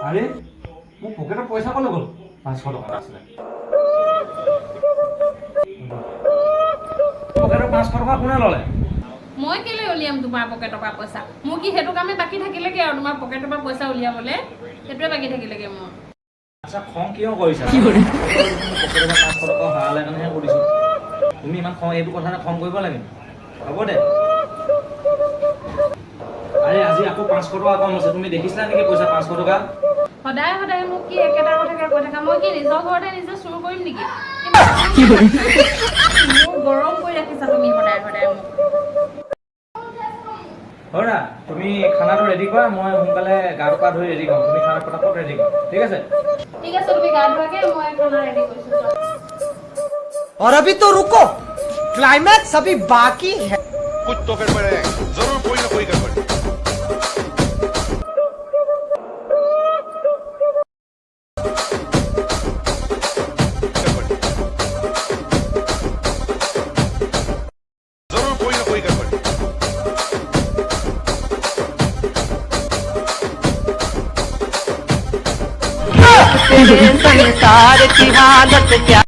আৰে মোৰ পকেটৰ পইচা ক'লৈ গ'ল? 500 টকা আছিলে। পকেটৰ 500 টকা কোনে ল'লে? মই কেলে উলিয়াম তোমাৰ পকেটৰ পৰা পইচা? মোৰ কি সেইটো কামে বাকী থাকিলেগে আৰু তোমাৰ পকেটৰ পৰা পইচা উলিয়াবলে? সেইটোৱে বাকী থাকিলেগে মোৰ। আচ্ছা খং কিয় কৰিছা? পকেটৰ 500 টকা হাৰালে কাৰণেহে কৰিছো। তুমি ইমান খং এইটো কথা খং কৰিব লাগে? হ'ব দে। আৰে আজি আকৌ 500 টকা কম আছে। তুমি দেখিছিলা নেকি পইচা 500 টকা? সদায় সদায় মোক কি একেটা কথাকে কৈ থাকা? মই কি নিজৰ ঘৰতে নিজে চুৰ কৰিম নেকি? মোৰ গৰম কৰি ৰাখিছা তুমি সদায় সদায় মোক। হৰা তুমি খানাটো ৰেডি কৰা, মই সোনকালে গাটো পা ধুই ৰেডি কৰিম। তুমি খানা পটাপট ৰেডি কৰা, ঠিক আছে? ঠিক আছে তুমি গা ধোৱাগে, মই খানা ৰেডি কৰিছো। और अभी तो रुको, क्लाइमैक्स अभी बाकी है। कुछ तो गड़बड़ है, जरूर कोई ना कोई गड़बड़। जरूर कोई ना कोई गड़बड़। संसार की हालत क्या